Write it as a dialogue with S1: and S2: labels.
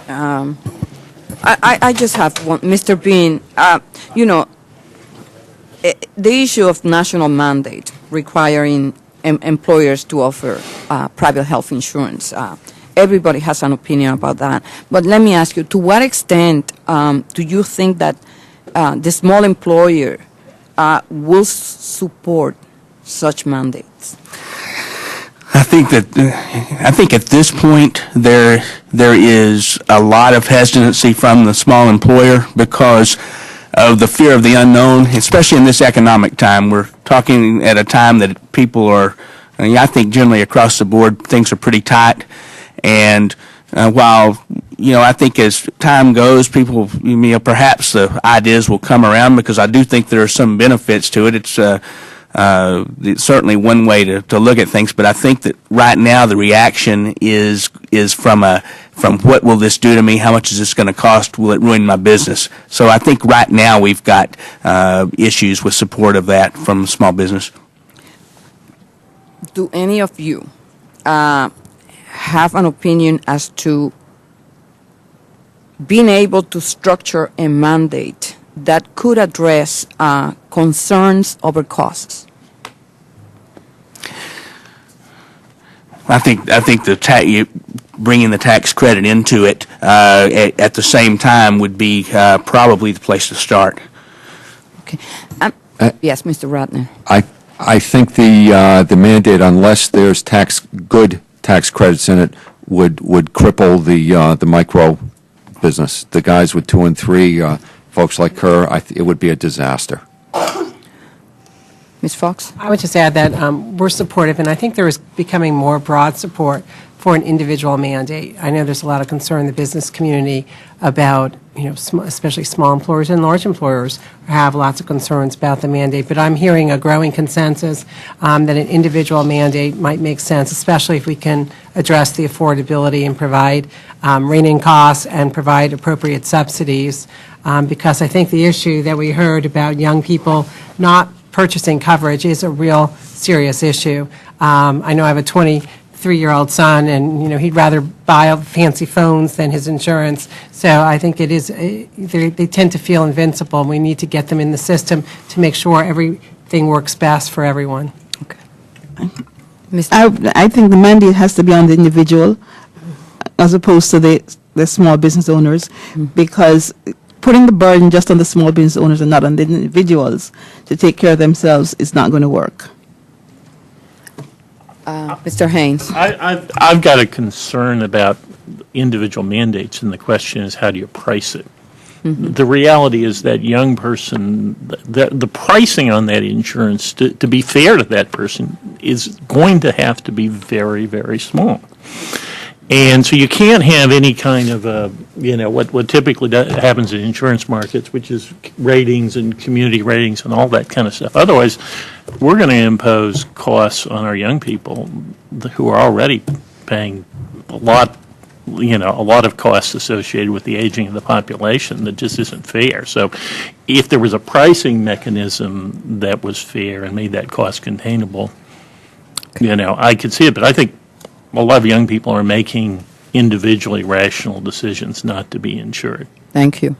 S1: I just have one, Mr. Bean. The issue of national mandate requiring employers to offer private health insurance. Everybody has an opinion about that. But let me ask you, to what extent do you think that the small employer will support such mandates?
S2: I think at this point there is a lot of hesitancy from the small employer because of the fear of the unknown, especially in this economic time. We're talking at a time that people are, I think generally across the board, things are pretty tight. And while, I think as time goes, people, perhaps the ideas will come around because I do think there are some benefits to it. It's certainly one way to look at things, but I think that right now the reaction is from what will this do to me? How much is this going to cost? Will it ruin my business? So I think right now we've got issues with support of that from small business.
S1: Do any of you have an opinion as to being able to structure a mandate that could address concerns over costs?
S2: I think bringing the tax credit into it at the same time would be probably the place to start.
S1: Okay. Yes, Mr. Ratner.
S3: I think the mandate, unless there's good tax credits in it, would cripple the micro business. The guys with 2 and 3. Folks like her, it would be a disaster.
S1: Ms. Fox?
S4: I would just add that we're supportive, and I think there is becoming more broad support for an individual mandate. I know there's a lot of concern in the business community about, especially small employers and large employers have lots of concerns about the mandate, but I'm hearing a growing consensus that an individual mandate might make sense, especially if we can address the affordability and provide rein-in costs and provide appropriate subsidies. Because I think the issue that we heard about young people not purchasing coverage is a real serious issue. I know I have a 23-year-old son, and he'd rather buy fancy phones than his insurance. So I think it is they tend to feel invincible, and we need to get them in the system to make sure everything works best for everyone.
S1: Okay.
S5: I think the mandate has to be on the individual as opposed to the small business owners, because putting the burden just on the small business owners and not on the individuals to take care of themselves is not going to work.
S1: Mr. Haynes.
S6: I've got a concern about individual mandates, and the question is, how do you price it? Mm-hmm. The reality is that young person, the pricing on that insurance, to be fair to that person, is going to have to be very, very small. And so you can't have any kind of what typically happens in insurance markets, which is ratings and community ratings and all that kind of stuff. Otherwise, we're going to impose costs on our young people who are already paying a lot of costs associated with the aging of the population that just isn't fair. So if there was a pricing mechanism that was fair and made that cost containable, I could see it. But I think a lot of young people are making individually rational decisions not to be insured.
S1: Thank you.